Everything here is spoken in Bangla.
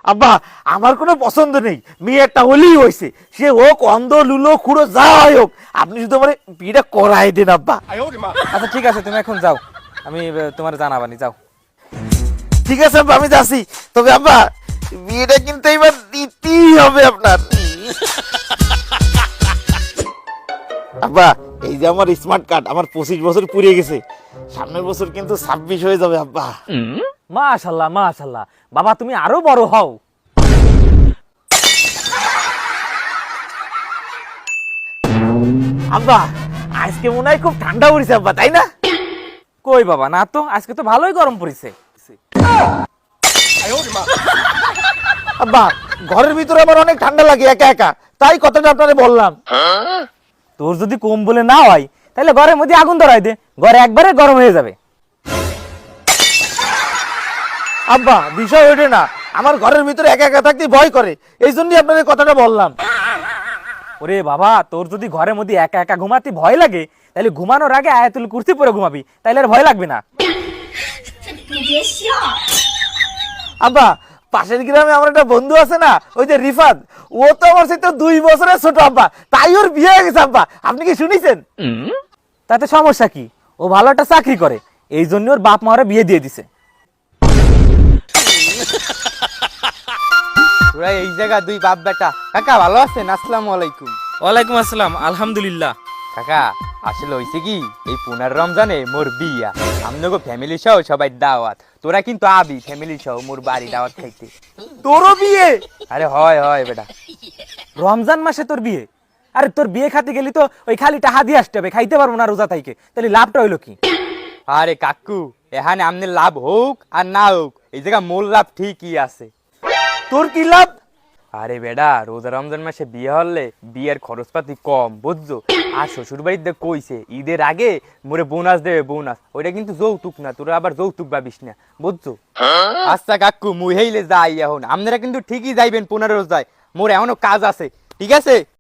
আব্বা আমার কোনো পছন্দ নেই, মেয়ে একটা হলেই হয়েছে, সে হোক অন্ধ লুলো খুঁড়ো যা হয় হোক, আপনি শুধু আমার বিয়েটা করাই দেন আব্বা। আচ্ছা ঠিক আছে, তুমি এখন যাও, আমি তোমার জানাবানি, যাও। ঠিক আছে আব্বা, আমি যাচ্ছি। তবে আব্বা বিয়েটা কিন্তু এবার দিতেই হবে আপনার। আব্বা এই যে আমার স্মার্ট কার্ড, আমার 25 বছর পুড়ে গেছে, সামনের বছর কিন্তু 26 হয়ে যাবে আব্বা। মাশাআল্লাহ মাশাআল্লাহ, বাবা তুমি আরো বড় হও। আব্বা আজকে মনে হয় খুব ঠান্ডা পড়েছে আব্বা, তাই না? কই বাবা, না তো, আজকে তো ভালোই গরম পড়েছে। আব্বা ঘরের ভিতরে আমার অনেক ঠান্ডা লাগে একা একা, তাই কথাটা আপনারে বললাম। তোর যদি কম বলে না হয় তাহলে ঘরের মধ্যে আগুন ধরাই দে, ঘরে একবারে গরম হয়ে যাবে। আব্বা বিষয় ওঠে না, আমার ঘরের ভিতরে একা একা থাকতে ভয় করে, এই জন্যই আপনাদের কথাটা বললাম। ওরে বাবা, তোর যদি ঘরের মধ্যে একা একা ঘুমাতে ভয় লাগে তাহলে ঘুমানোর আগে আয়াতুল কুরসি পরে ঘুমাবি, তাইলে আর ভয় লাগবে না। আব্বা পাশের গ্রামে আমার একটা বন্ধু আছে না, ওই যে রিফাত, ও তো আমার সাথে 2 বছরের ছোট আব্বা, তাই ওর বিয়ে হয়ে গেছে আব্বা, আপনি কি শুনেছেন? তাতে সমস্যা কি? ও ভালো একটা চাকরি করে, এই জন্য ওর বাপ মা ওরে বিয়ে দিয়ে দিছে। তোরা এই জায়গা দুই বাপ বেটা। কাকা ভালো আছেন? আসসালামু আলাইকুম। ওয়ালাইকুম আসসালাম, আলহামদুলিল্লাহ। কাকা আসলে হইছে কি, এই 15 রমজানে মোর বিয়া, আমনগো ফ্যামিলি সহ সবাই দাওয়াত, তোরা কিন্তু আবি ফ্যামিলি সহ মোর বাড়ি দাওয়াত খাইতে। তোরও বিয়ে? আরে হয় হয় বেটা। রমজান মাসে তোর বিয়ে? আরে তোর বিয়ে খাতে গেলি তো ওই খালি টাকা দিয়ে আসতে হবে, খাইতে পারবো না রোজা থাইকে, তাহলে লাভটা হইলো কি? আরে কাকু, এখানে আমনের লাভ হোক আর না হোক, এই জায়গা মোর লাভ ঠিকই আছে। তোর কি লাভ? আরে বেডা, রোজা রমজান মাসে বিয়ে হলে বিয়ের খরচপাতি কম, বুঝছো? আর শ্বশুর বাড়িতে কইছে ঈদের আগে মোরে বোনাস দেবে, বোনাস, ওইটা কিন্তু যৌতুক না, তোরা আবার যৌতুক ভাবিস না, বুঝছো? আচ্ছা কাকু, মুই হেইলে যাই এখন, আপনারা কিন্তু ঠিকই যাইবেন 15 রোজায়, মোর এখনো কাজ আছে, ঠিক আছে?